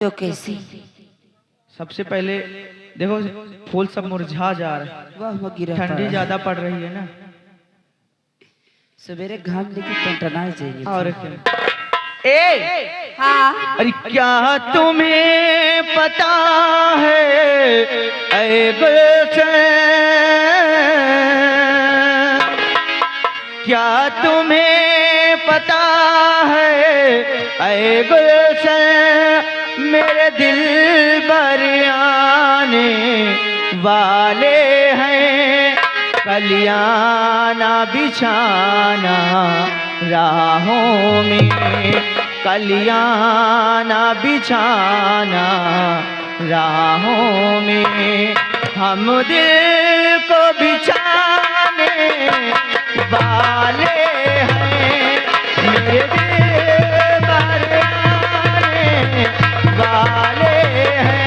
तो कैसी? सबसे पहले देखो फूल सब मुरझा जा रहे हैं। वाह वाह गिरा ठंडी पड़ा। ज्यादा पड़ रही है ना। सवेरे घाम लेके टनटना जाएंगे। और क्या ए हाँ अरे क्या तुम्हें पता है ऐ गुलशन, क्या तुम्हें पता है ऐ गुलशन, मेरे दिल पर आने वाले हैं, कलियाना बिछाना राहों में, कलियाना बिछाना राहों में, हम दिल को बिछाने वाले हैं, मेरे दिल पर आने वाले हैं।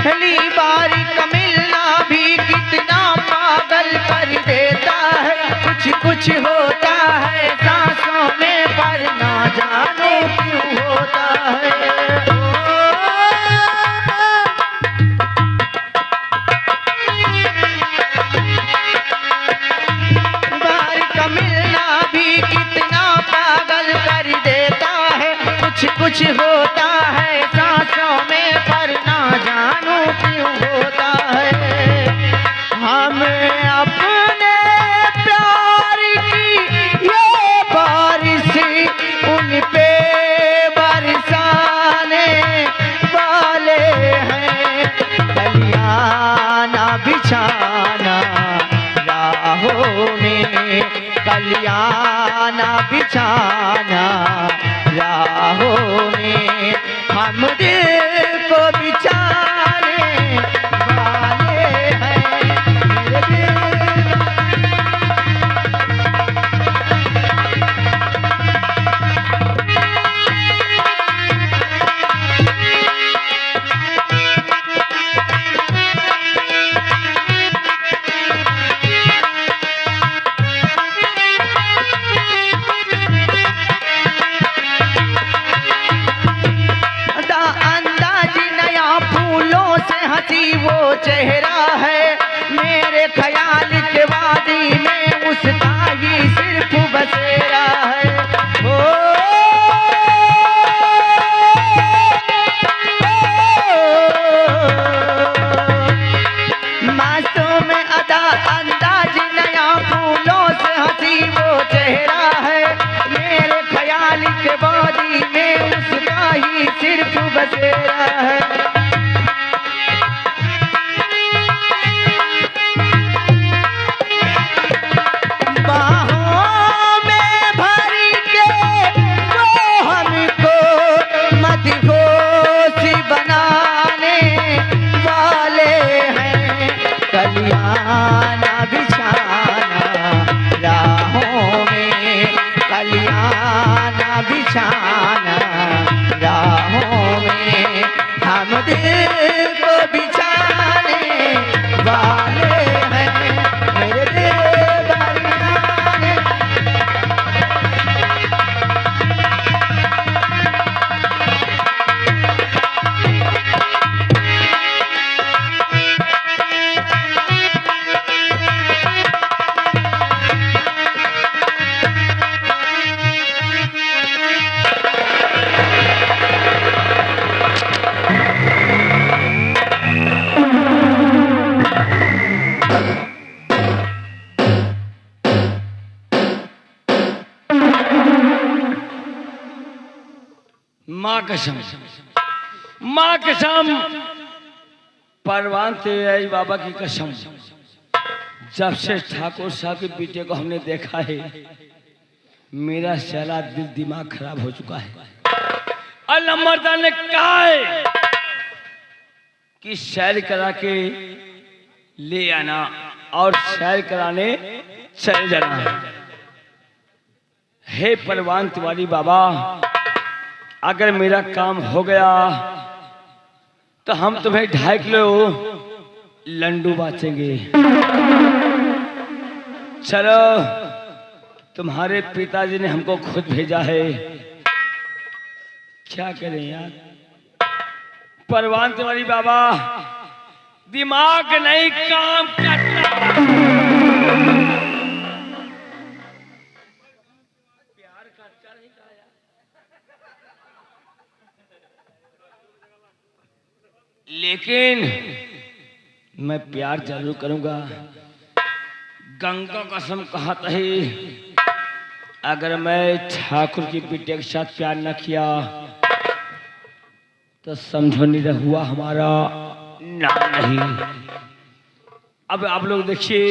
पहली बारी का मिलना भी कितना पागल कर देता है, कुछ कुछ होता है सांसों में पर ना जानो क्यों होता है। बारी का मिलना भी कितना पागल कर देता है, कुछ कुछ होता है सांसों में पर ना जानो क्यों होता है। हम अपने प्यार की ये बारिश उन पे बरसाने वाले हैं, कलियाना बिछाना राहों में, कलियाना बिछाना राहों में, हम दिल को बिछाने वाले हैं, मेरे दिल। अंदाज नया फूलों से हंसी वो चेहरा है, मेरे ख्याल के वादी में उसका ही सिर्फ बसेरा है। ओ मासूम अदा अंदाज नया फूलों से हंसी वो चेहरा है, मेरे ख्याल के वादी में उसका ही सिर्फ बसेरा है। बाहों में भर के वो हमको मदहोश बनाने वाले हैं, कलियाना बिछाना राहों में, कलियाना बिछाना राहों में, हम दिल को बिछाने वाले हैं, मेरे दिल बरसाने। माँ कसम, माँ कसम, परवान तेरी बाबा की कसम, जब से ठाकुर साहब के बेटे को हमने देखा है मेरा सारा दिल दिमाग खराब हो चुका है। अल्लाह मर्दा ने कहा है कि सैर करा के ले आना और सैर कराने चले जाना। हे परवान तिवारी बाबा, अगर मेरा काम हो गया तो हम तुम्हें 2.5 किलो लड्डू बांटेंगे। चलो, तुम्हारे पिताजी ने हमको खुद भेजा है, क्या करें यार। परवान तिवारी बाबा, दिमाग नहीं काम करता। प्यार करता नहीं खाया, लेकिन मैं प्यार जरूर करूंगा। गंगा कसम कहता है, अगर मैं ठाकुर की बेटे के साथ प्यार न किया तो समझो नहीं हुआ हमारा नाम नहीं। अब आप लोग देखिए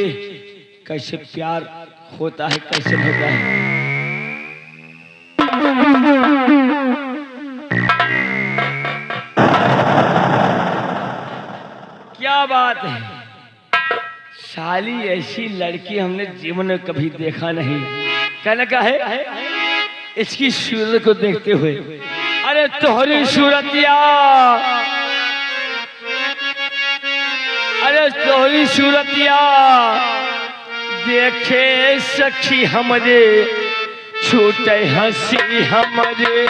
कैसे प्यार होता है, कैसे होता है। क्या बात है, साली ऐसी लड़की हमने जीवन में कभी देखा नहीं। कहने का है इसकी सूरत को देखते हुए, अरे तोहरी सूरतिया, अरे तोहरी सूरतिया देखे सखी हमरे, छूटे हंसी हमरे,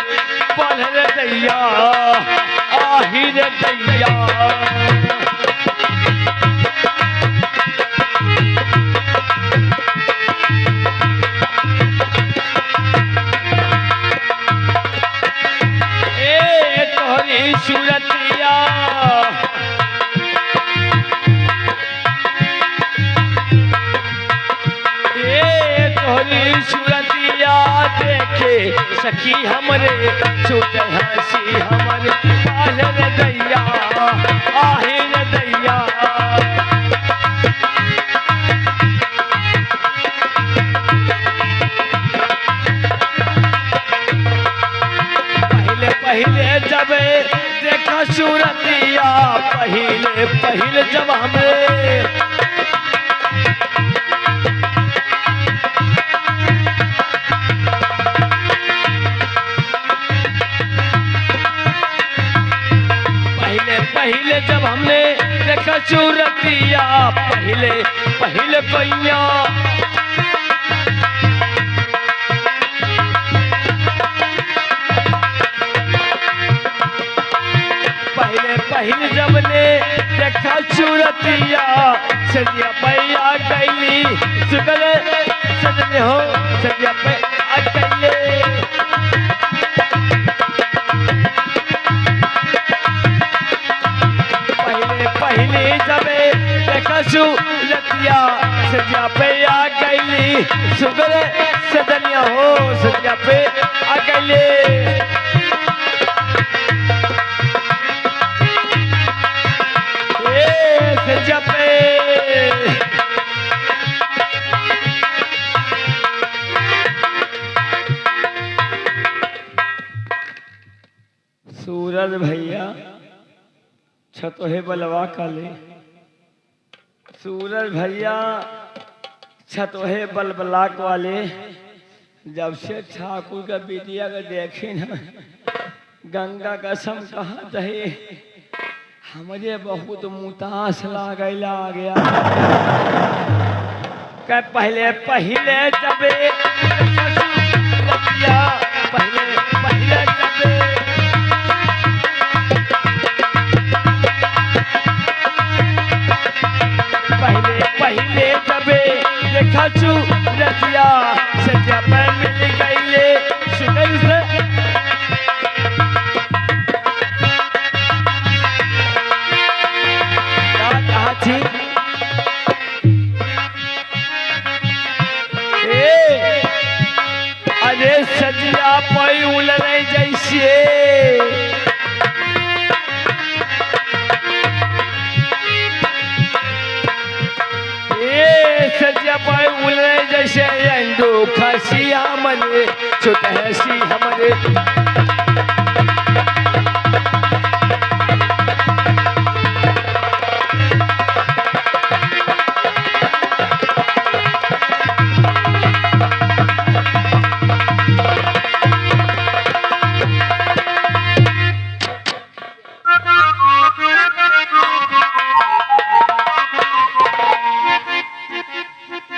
पल रे दैया आही रे दैया। सूरतिया तोहरी सूरतिया देखे सखी हमरे, छूटे हंसी हमरे, पाल रे दैया आहे रे दैया। पहले पहले जब देखा सूरतिया, पहले पहले जब हमें पहले जब हमने देखा सूरतिया, पहले पहले पैया पहले पहले जब ने देखा सूरतिया, सजिया पैया गैली सुगल सजने हो, सजिया पैया गैले। पहले जब देखा सूरतिया, सजिया पैया गैली सुगल सजनिया हो, सजिया पे आ गैले। जपे सूरज भैया छतोहे बलवा काले, सूरज भैया छतोहे बलबलाक वाले। जब से ठाकुर का बिटिया का देखे ना, गंगा कसम कहत है हमारे बहुत मुतास लागैला गया। क्या पहले पहले जब पहले पहले जब पहले पहले जब देखा सूरतिया, सजा पे मिल गईले सुगल से। अरे सजिया पई उलरे जैसे, सजिया पई उलरे जैसे, अंडो खसी हमरे, छोटा हसी हमरे।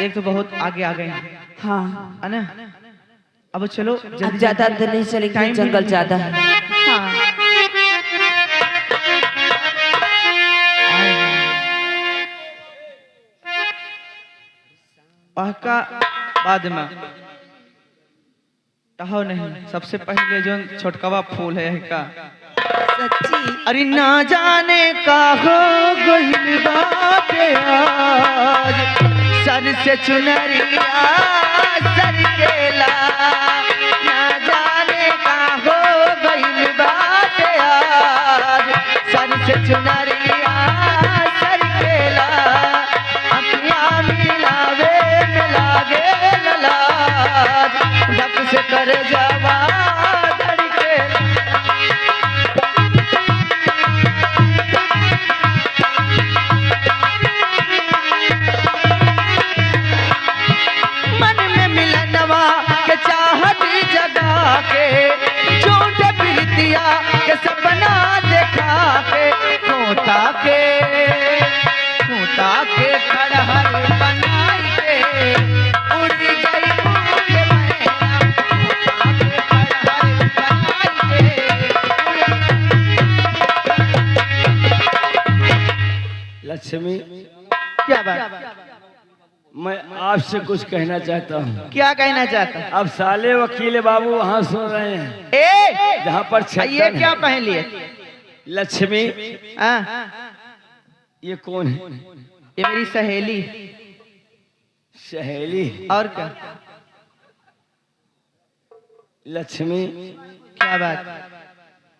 एक तो बहुत आगे आ गए हैं, हाँ है ना? अब चलो अब जल्दी ज्यादा अंदर नहीं चलेंगे, टाइम भी जंगल नहीं ज्यादा है। हाँ। का बाद में कहो नहीं, सबसे पहले जो छोटकवा फूल है का सच्ची अरे ना जाने का हो गइल बाटे आज, सर से चुनरिया सर केला, ना जाने का हो गइल बाटे आज, सर से चुनरिया सर केला, अखियाँ मिलावे में लागे ललाज, धक से कर जावा धड़केला। मन में मिलनवा के चाहत जगा के, झूठ प्रीतिया के सपना देखा के, खोता के खड़हर बनाई के, उड़ी गई के मैना, खोता के खड़हर बनाई के। लक्ष्मी, क्या बात? मैं आपसे कुछ कहना चाहता हूँ। क्या कहना चाहता? अब साले वकील बाबू वहाँ सुन रहे हैं, ए जहाँ पर ये छप्पन क्या है। पहन लिए? लक्ष्मी, हाँ, ये कौन है? ये मेरी सहेली। सहेली? और क्या? लक्ष्मी, क्या बात?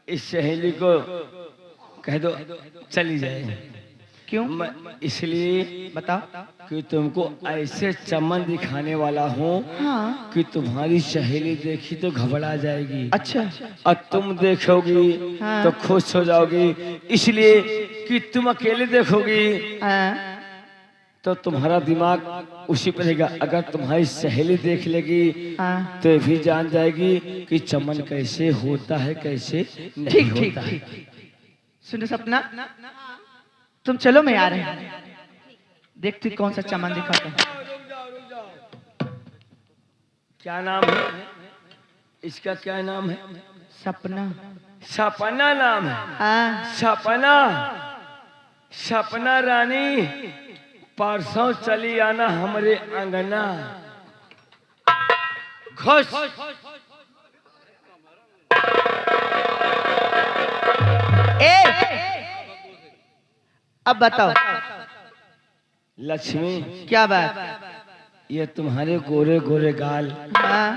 इस सहेली को कह दो चली जाए। क्यों? इसलिए बताओ। कि तुमको ऐसे चमन दिखाने वाला हूँ हाँ। कि तुम्हारी सहेली देखी तो घबरा जाएगी, अच्छा। और तुम देखोगी हाँ। तो खुश हो जाओगी। इसलिए कि तुम अकेले देखोगी हाँ। तो तुम्हारा दिमाग उसी पर रहेगा। अगर तुम्हारी सहेली देख लेगी हाँ। तो भी जान जाएगी कि चमन कैसे होता है, कैसे नहीं ठीक ठीक होता है। ठीक। सुनो सपना, तुम चलो, मैं आ रहे हैं, देखती कौन सा चमन दिखाता है। क्या नाम है इसका? क्या नाम है? सपना। सपना नाम है। हाँ। सपना, सपना रानी, परसों चली आना हमारे अंगना। खुश अब बताओ। लक्ष्मी, क्या बात? ये तुम्हारे गोरे गोरे गाल, हाँ।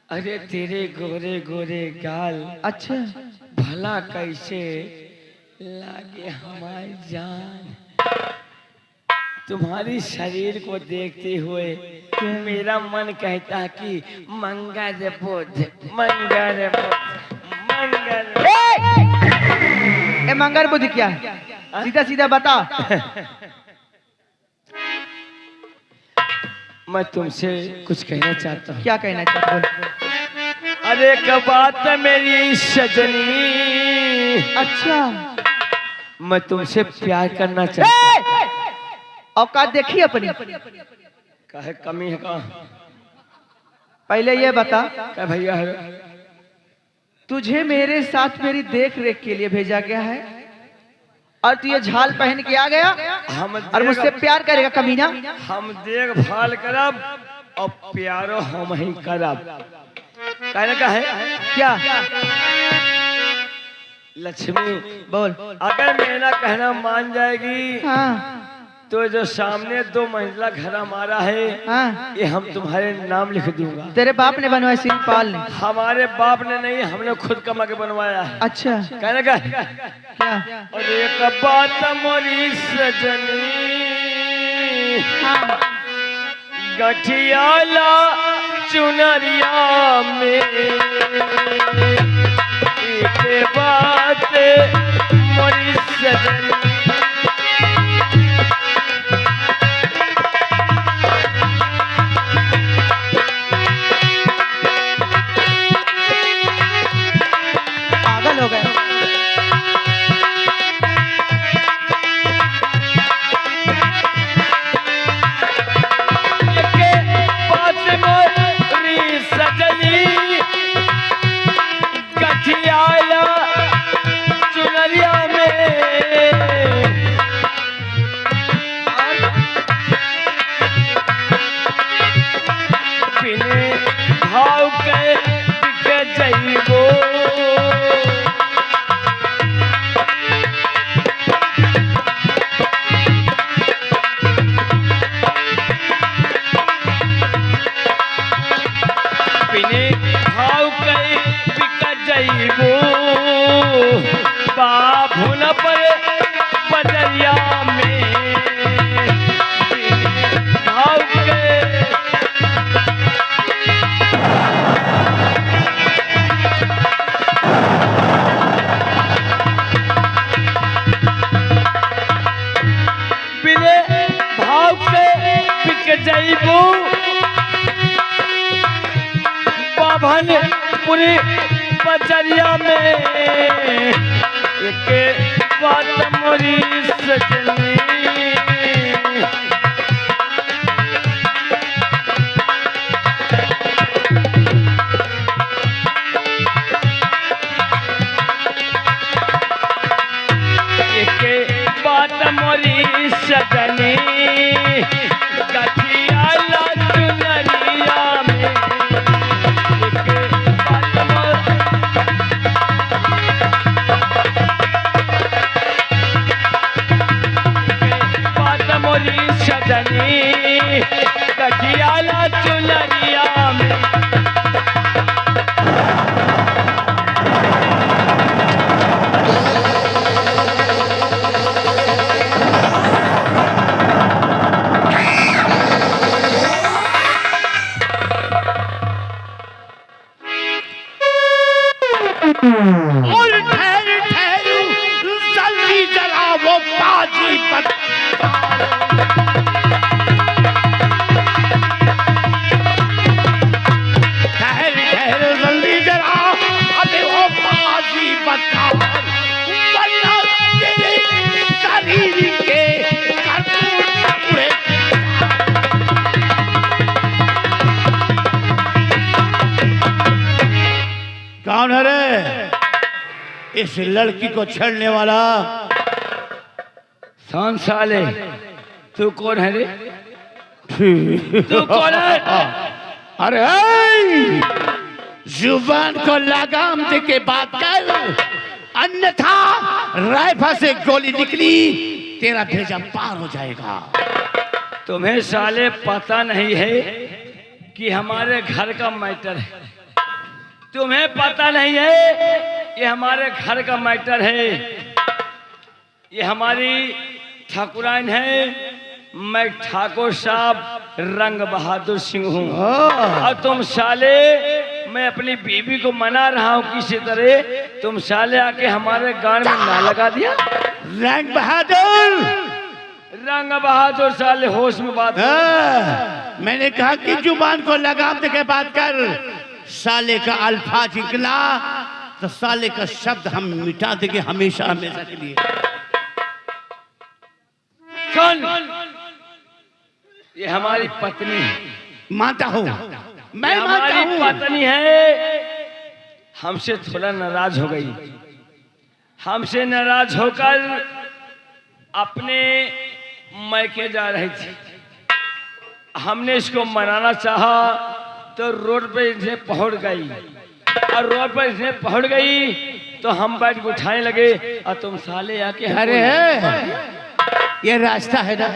अरे तेरे गोरे गोरे गाल अच्छा। भला कैसे लागे हमारी जान। तुम्हारी शरीर को देखते हुए मेरा मन कहता है कि मंगल बुध, मंगल बुध, मंगल। ए मंगर बुद्धि क्या? सीधा सीधा बता। मैं तुमसे कुछ कहना चाहता हूँ। क्या कहना चाहते हो? अरे एक बात है मेरी सजनी, अच्छा। मैं तुमसे प्यार करना चाहता हूँ। औकात देखी अपनी? काहे कमी है का? पहले ये बता, क्या भैया है? तुझे मेरे साथ मेरी देख रेख के लिए भेजा गया है और तू ये झाल पहन के आ गया हम और मुझसे प्यार करेगा कमीना? हम देखभाल करब और प्यारो हम ही करब। कहने का है क्या? लक्ष्मी, बोल। अगर मेरा कहना मान जाएगी हाँ। तो जो सामने 2 मंजिला घर हमारा है, हाँ। ये हम तुम्हारे नाम लिख दूंगा। तेरे बाप ने बनवाया, सिंहपाल ने? हमारे बाप ने नहीं, हमने खुद कमा के बनवाया है। अच्छा। कहने का क्या? और एक बात मोरी सजनी, हाँ। गठियाला चुनरिया में एक बात मोरी सजनी, पागल हो गए। बिने भाव के बिक जइबू बाभन पूरी बजरिया में एक बात मोरी सजनी मोरी सजनी गठिया चुनरिया में बात मोरी सजनी गठिया चुनरिया में और ठहर ठहर जल्दी जला वो बाजी पर ठहर ठहर जल्दी जला अबे वो बाजी बता वरना तेरे शरीर के करतूत पूरे कौन है रे इस लड़की को छेड़ने वाला? सान साले तू कौन है रे? तू कौन है? अरे ऐ! जुबान को लगाम दे के बात कर, अन्यथा राइफल से गोली निकली तेरा भेजा पार हो जाएगा। तुम्हें साले पता नहीं है कि हमारे घर का मैटर है? तुम्हें पता नहीं है ये हमारे घर का मैटर है? ये हमारी ठाकुराइन है, मैं ठाकुर साहब रंग बहादुर सिंह हूँ। और तुम साले, मैं अपनी बीवी को मना रहा हूँ किसी तरह, तुम साले आके हमारे गान में ना लगा दिया। रंग बहादुर, रंग बहादुर साले होश में बात हाँ, मैंने कहा कि जुबान को लगाम दे के बात कर। साले का अल्फाज निकला तो साले का शब्द हम मिटा देंगे हमेशा हमेशा के लिए। सुन, ये हमारी पत्नी है। मानता हूँ, मैं मानता हमारी हूँ। पत्नी है, हमसे थोड़ा नाराज हो गई। हमसे नाराज होकर अपने मैके जा रही थी। हमने इसको मनाना चाहा तो रोड पे इसे पहुंच गई, और रोड पर इसे पहुंच गई तो हम बैठ के उठाने लगे, और तुम साले आके अरे ये रास्ता है ना,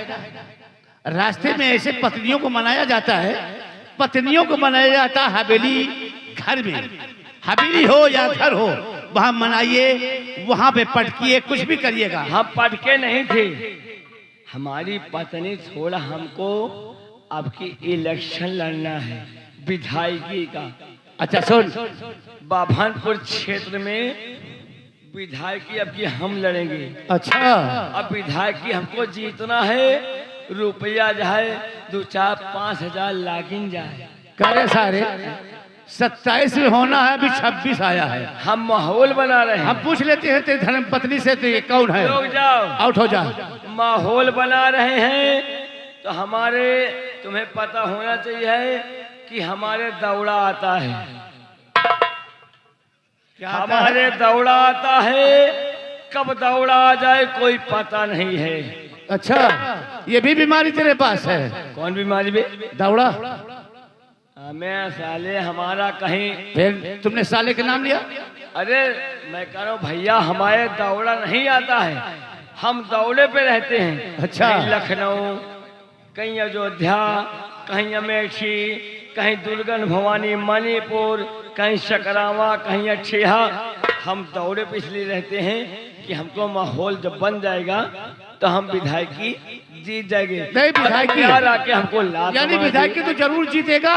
रास्ते में ऐसे पत्नियों को मनाया जाता है। पत्नियों को मनाया जाता है हवेली घर में, हवेली हो या घर हो, वहां मनाइए, वहां पे पटकिए, कुछ भी करिएगा। हम पटके नहीं थे। हमारी पत्नी थोड़ा हमको अब की इलेक्शन लड़ना है विधायकी का। अच्छा सुन, बाभनपुर क्षेत्र में विधायकी अब की हम लड़ेंगे। अच्छा अब विधायकी हमको जीतना है, रुपया जाए 2-4-5 हजार लागिन जाए। करे सारे 27 में होना है, अभी 26 आया है। हम माहौल बना रहे हैं। हम पूछ लेते हैं तेरे धर्म पत्नी से, तो कौन है? लोग जाओ, आउट हो जा। माहौल बना रहे हैं तो हमारे, तुम्हें पता होना चाहिए कि हमारे दौड़ा आता है। हमारे दौड़ा आता है, कब दौड़ा आ जाए कोई पता नहीं है। अच्छा, ये भी बीमारी तेरे पास है? कौन बीमारी बे? दौड़ा? हमें साले हमारा कहीं। फिर तुमने साले के नाम लिया? अरे मैं कह रहा हूँ भैया, हमारे दौड़ा नहीं आता है, हम दौड़े पे रहते हैं। अच्छा। कहीं लखनऊ, कहीं अयोध्या, कहीं अमेठी, कहीं दुर्गन भवानी मणिपुर, कहीं सकरावा, कहीं अठेहा। हम दौड़े पे इसलिए रहते हैं कि हमको माहौल जब बन जाएगा तो हम विधायकी जीत जाएंगे। नहीं, विधायकी आके हमको लात यानी मार विधायकी तो जरूर जीतेगा,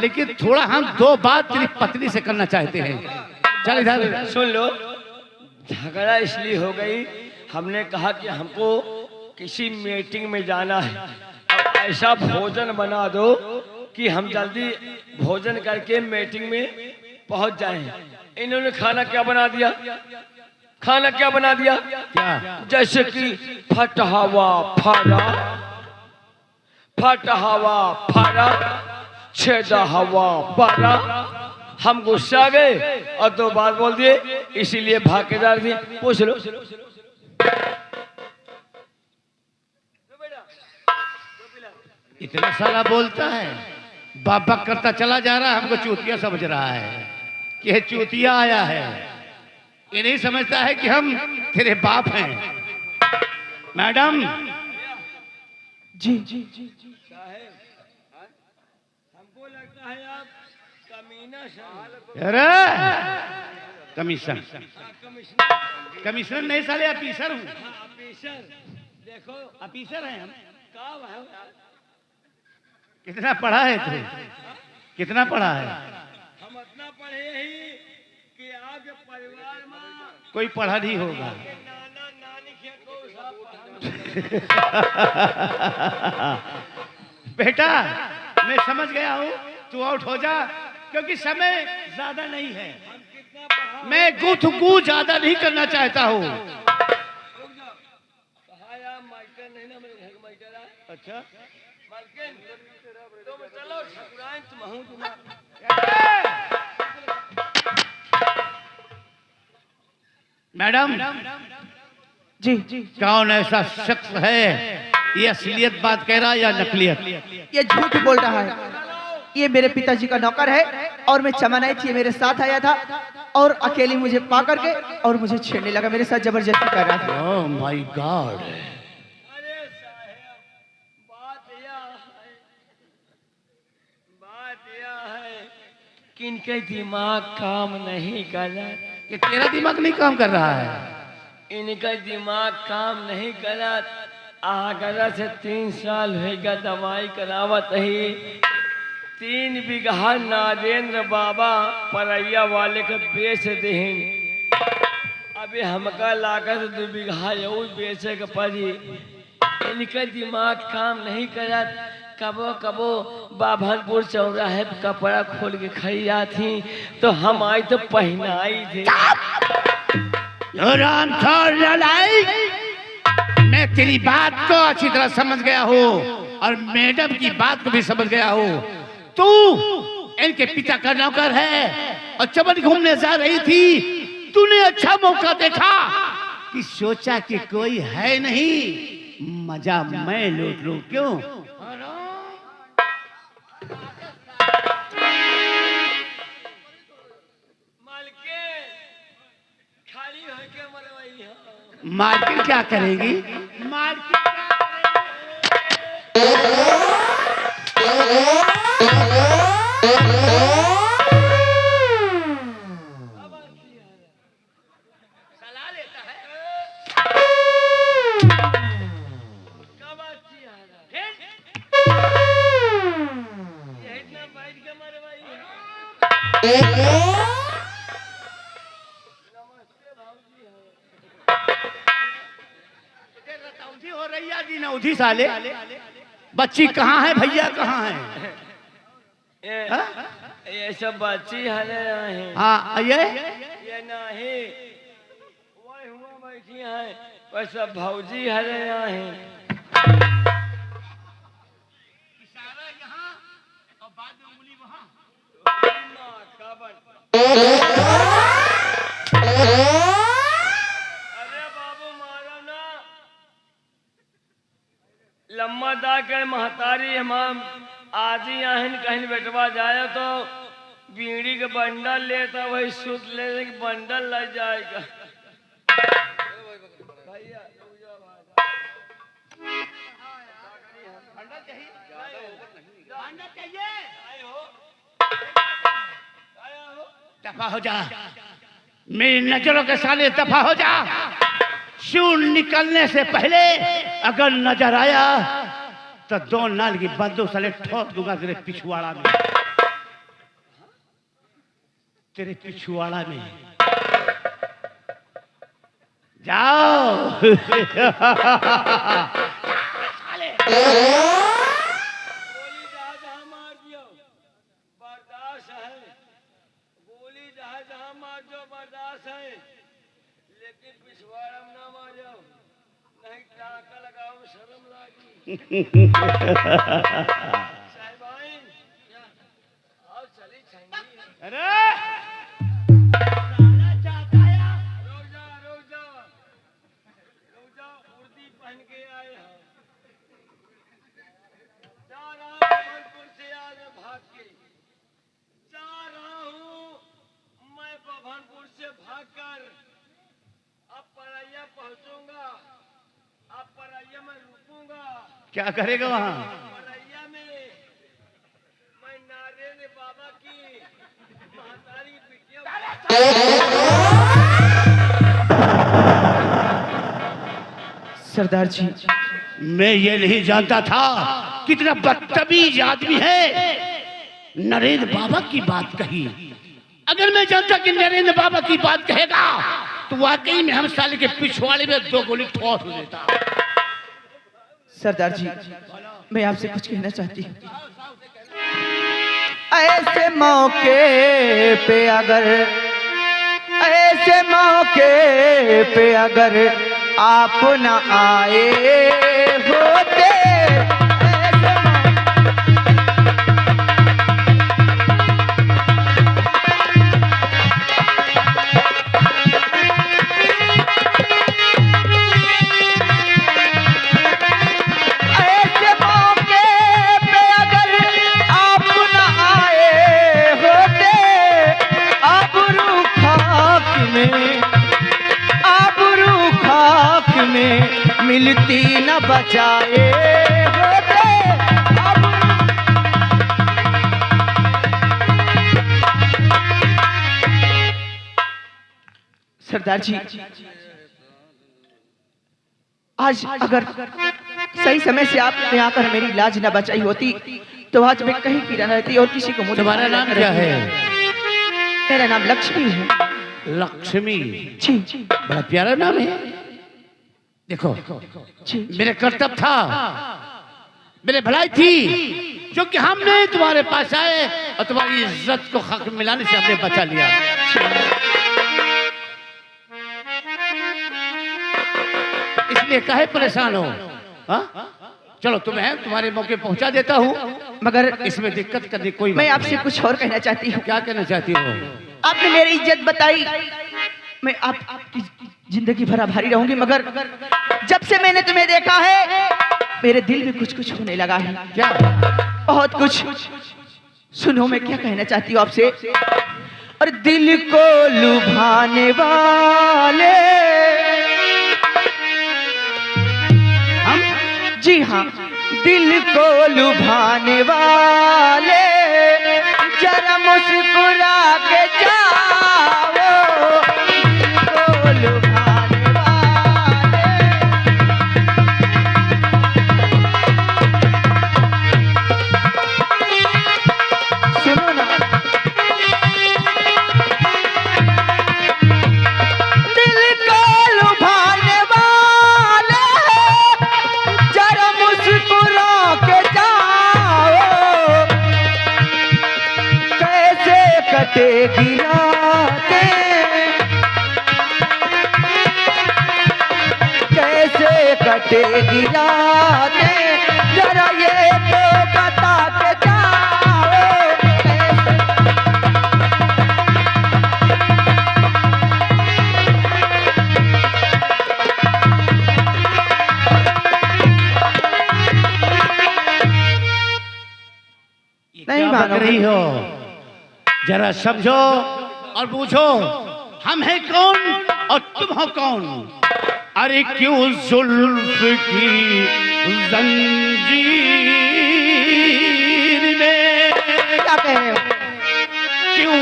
लेकिन थोड़ा हम दो बात तेरी पत्नी से करना चाहते हैं। चल इधर सुन लो। झगड़ा इसलिए हो गई, हमने कहा कि हमको किसी मीटिंग में जाना है, अब ऐसा भोजन बना दो कि हम जल्दी भोजन करके मीटिंग में पहुंच जाएं। इन्होंने खाना क्या बना दिया? खाना क्या बना दिया? क्या? जैसे कि फट हवा फाड़ा, फट हवा फाड़ा, छेद हवा बारा। हम गुस्सा आ गए और दो बात बोल दिए, इसीलिए भागीदार दिए। पूछ लो। इतना सारा बोलता है, बाप बाप करता चला जा रहा है, हमको चूतिया समझ रहा है कि यह चूतिया आया है। ये नहीं समझता है कि हम तेरे बाप हैं। मैडम जी हमको लगता है आप कमीना अरे कमीशन कमिश्नर नहीं साले ऑफिसर हूँ। ऑफिसर देखो ऑफिसर हैं हम। काम है यार। कितना पढ़ा है तू? कितना पढ़ा है? हम इतना पढ़े ही कि आपके परिवार में कोई पढ़ा नहीं होगा। नाना नानी के को बेटा मैं समझ गया हूँ, तू आउट हो जा क्योंकि समय ज्यादा नहीं है। मैं गुफ्तगू ज्यादा नहीं करना चाहता हूँ। माइटर नहीं ना, मेरे घर का माइटर है। अच्छा मालकिन तुम चलो ठकुराइन तुम हूं तुम्हारा। मैडम जी कौन ऐसा शख्स है, ये असलियत बात कह रहा है या नकलियत? ये झूठ बोल रहा है। ये मेरे पिताजी का नौकर है और मैं चमनाई थी, मेरे साथ आया था और अकेली मुझे पा करके और मुझे छेड़ने लगा, मेरे साथ जबरदस्ती कर रहा था। Oh my God. अरे साहब बात यह है कि इनके दिमाग काम नहीं कर रहा। कि तेरा दिमाग नहीं काम कर रहा है? इनका दिमाग काम नहीं करा। आगरा से 3 साल हो गया दवाई करावत ही। 3 बीघा नारेंद्र बाबा परैया वाले के बेच देहिन। अभी हमका लागत 2 बीघा यू बेचे के पड़ी। इनका दिमाग काम नहीं करा। कबो कबो बाभनपुर चौराहे पे कपड़ा खोल के खरीदा थी तो हम आई तो पहनाई थे। मैं तेरी बात को अच्छी तरह समझ गया हूँ और मैडम की बात को भी समझ गया हूँ। तू इनके पिता का नौकर है और चमन घूमने जा रही थी। तूने अच्छा मौका देखा कि सोचा कि कोई है नहीं, मजा मैं लूट लूं। क्यों? खाली होके मरवाई है। मार्केट क्या करेगी? मार्केट सलाह लेता है। कब आती है? ये इतना बैठ के मरवाई है। हो रही है जी नौधी साले। बच्ची कहाँ है, भैया कहाँ है? ये सब बच्ची हले नहीं। हाँ ये नहीं वही हुआ बैठी है। वैसा भौजी हले नहीं। अरे बाबू मारो ना। लम्बा दा के महतारी हम आजी आहन कहीं बेटवा जाए तो बीड़ी के बंडल लेता वही सूत ले बंडल लग जाएगा। दफा हो जा मेरी नजरों के सामने, दफा हो जा। शूल निकलने से पहले अगर नजर आया तो 2 नाल की बंदूक साले ठोक दूंगा तेरे पिछुआड़ा में, तेरे पिछुआड़ा में। जाओ जहाँ जहाँ मार दियो बर्दाश्त है, गोली जहाँ जहाँ मार दो बर्दाश्त है, लेकिन पिछवाड़ा में ना मार जाओ, नहीं टाका लगाओ शर्म लागी। साहिबाइन आओ चली छंगी। अरे रुक जा उर्दी पहन के आए हैं, जा रहा हूँ भवनपुर से आज भाग के, जा रहा हूँ मैं भवनपुर से भागकर अब परैया पहुंचूंगा, अब परैया में रुकूंगा, क्या करेगा वहाँ? परैया में मैं नारायण बाबा की महतारी की बिटिया सरदार जी, मैं ये नहीं जानता था कितना बदतमीज आदमी है। नरेंद्र बाबा की बात कही। अगर मैं जानता कि नरेंद्र बाबा की बात कहेगा तो वाकई में हम साले के पिछवाड़े में 2 गोली ठोस देता। सरदार जी, मैं आपसे कुछ कहना चाहती हूँ। ऐसे मौके पे अगर आप न आए होते, ऐसे मौके पे अगर आप न आए होते, आबरू खाक में मिलती न बचाए होते। सरदार जी, आज अगर सही समय से आपने आकर मेरी लाज न बचाई होती तो आज मैं कहीं की रहती और किसी को मुंह तुम्हारा नाम क्या है? मेरा नाम लक्ष्मी है। लक्ष्मी? जी बड़ा प्यारा नाम है। देखो, जी मेरे कर्तव्य था, मेरे भलाई थी, क्योंकि हमने तुम्हारे पास आए और तुम्हारी इज्जत को हक मिलाने से हमने बचा लिया। इसलिए काहे परेशान हो? हाँ? चलो तुम्हें तुम्हारे मौके पहुंचा देता हूँ, मगर इसमें दिक्कत करने कोई मैं बात आपसे कुछ और कहना चाहती हूँ। क्या कहना चाहती हो? आपने मेरी इज्जत बताई, मैं आपकी जिंदगी भर आभारी रहूंगी, मगर जब से मैंने तुम्हें देखा है मेरे दिल में कुछ कुछ होने लगा है। क्या? बहुत कुछ। सुनो मैं क्या कहना चाहती हूँ आपसे। और दिल को लुभाने वाले, हम? जी हाँ, दिल को लुभाने वाले जरा मुस्कुरा के जाओ, दिल को लुभाने वाले। सुनो ना, दिल को लुभाने वाले जरा मुस्कुरा के जाओ, कैसे कटेगी रातें, कैसे कटेगी रातें, जरा ये तो बता के जाओ, कैसे। नहीं क्या मानो बक रही हो? जरा समझो और पूछो, हम हैं कौन और तुम हो कौन? अरे क्यों जुल्फ की जंजीर में, क्या कह रहे हो? क्यों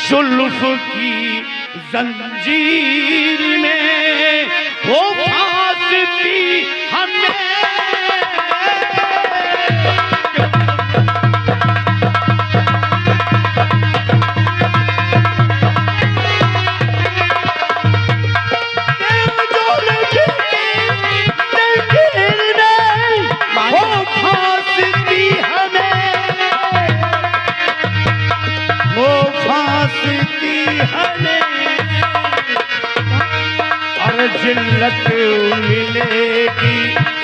जुल्फ की जंजीर में वो फांसती हमें, जिल्लत मिलेगी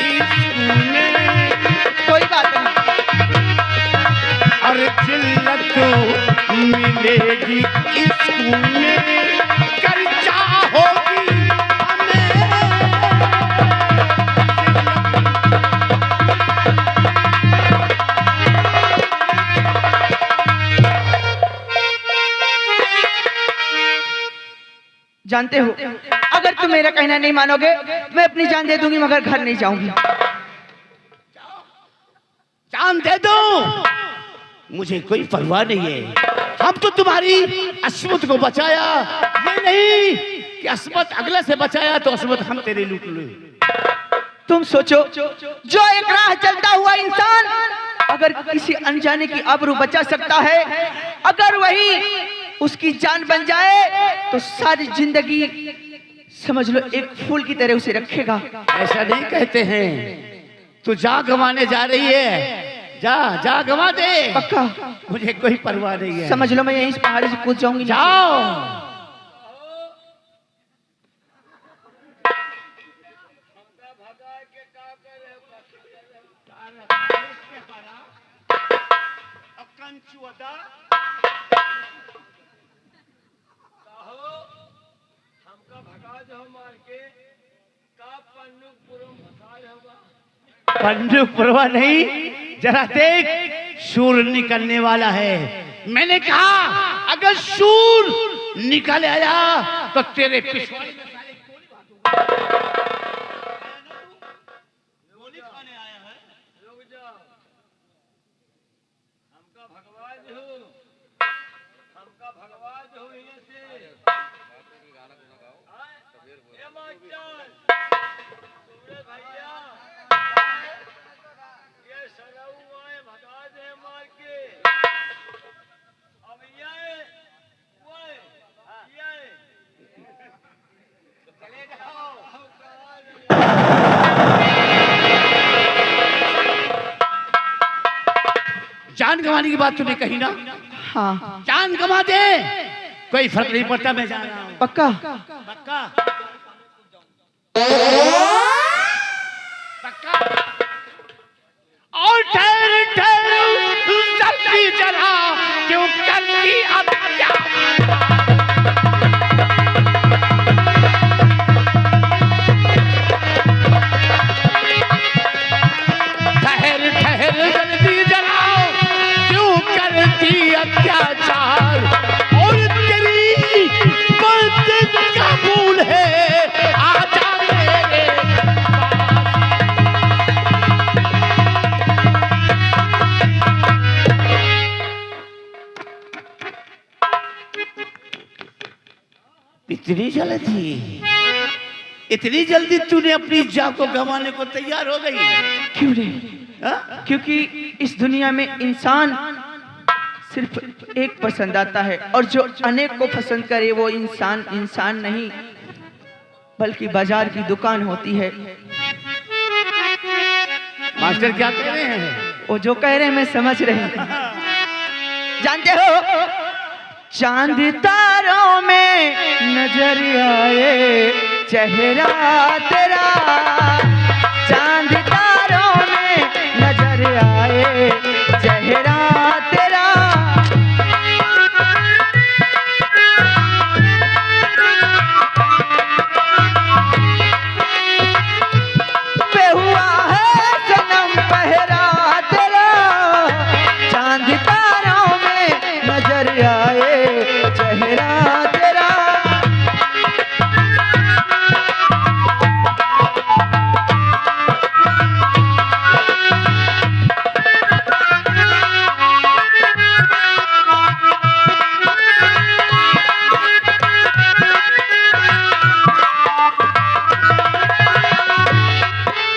इसमें, कोई बात नहीं। और जिल्लत मिलेगी इसमें, कर्जा होगी हमें। जानते हो, अगर तुम मेरा कहना नहीं मानोगे तो मैं अपनी जान दे दूंगी, मगर घर नहीं जाऊंगी। जान दे दो, मुझे कोई परवाह नहीं है। हम तो तुम्हारी अस्मत को बचाया, ये नहीं कि अस्मत अगले से बचाया तो अस्मत हम तेरे लूट लो। तुम सोचो, जो एक राह चलता हुआ इंसान अगर किसी अनजाने की आबरू बचा सकता है, अगर वही उसकी जान बन जाए तो सारी जिंदगी समझ लो एक फूल की तरह उसे रखेगा। ऐसा नहीं कहते हैं। तू जा गंवाने जा रही है, जा जा गंवा दे। पक्का? मुझे कोई परवाह नहीं है। समझ लो मैं यहीं इस पहाड़ी से कूद जाऊंगी। जाओ। पंडुपुरवा नहीं, जरा देख, सूर निकलने वाला है। मैंने कहा अगर सूर निकल आया तो तेरे पिछवाड़े में साले गोली मारूंगा। गोली खाने आया है? रुक जाओ, हमका भगवान हो, हमका भगवान हो। ये से ये मास्टर सूरज भैया, ये सरऊ आए भगा दे मार के। अब ये चले जाओ। जान गंवाने की बात तूने कही ना? हाँ। जान गंवा दे, कोई फर्क नहीं पड़ता, मैं जा रहा हूं। पक्का? पक्का पक्का। और ठहर ठहर जल्दी चला, क्यों करती अब क्या? ठहर ठहर जल्दी जलाओ, क्यों करती अत्याचार? और तेरी बात कबूल है, आजा मेरे इतनी जल्दी, इतनी जल्दी तूने अपनी जान को गंवाने को तैयार हो गई? क्यों नहीं? हाँ? क्योंकि इस दुनिया में इंसान सिर्फ एक पसंद आता है, और जो अनेक को पसंद करे वो इंसान इंसान नहीं बल्कि बाजार की दुकान होती है। मास्टर क्या कह रहे हैं? वो जो कह रहे हैं मैं समझ रही हूँ। जानते हो, चांद तारों में नजर आए चेहरा तेरा, चांद तारों में नजर आए चेहरा तेरा, पे हुआ है सनम पहरा तेरा, चांद तारों में नजर आए चेहरा तेरा।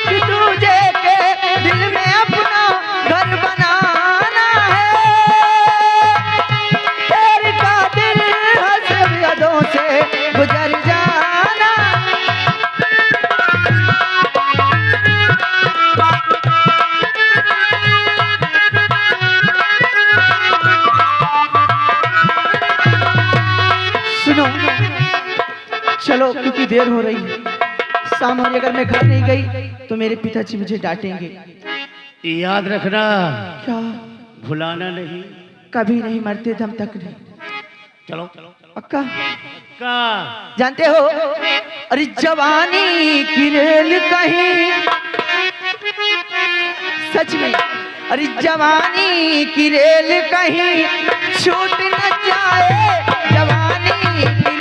कि तुझे के दिल में अपना घर बनाना है, तेरे का दिल हज़ब यादों से गुजर जाना। सुनो, चलो क्योंकि देर हो रही है, शाम हो रही, अगर मैं घर नहीं गई तो मेरे पिताजी मुझे डांटेंगे। याद रखना, क्या? भुलाना नहीं। कभी नहीं, मरते दम तक नहीं। चलो पक्का? का जानते हो, अरे जवानी की रेल कहीं, सच में, अरे जवानी की रेल कहीं छूट न जाए, जवानी की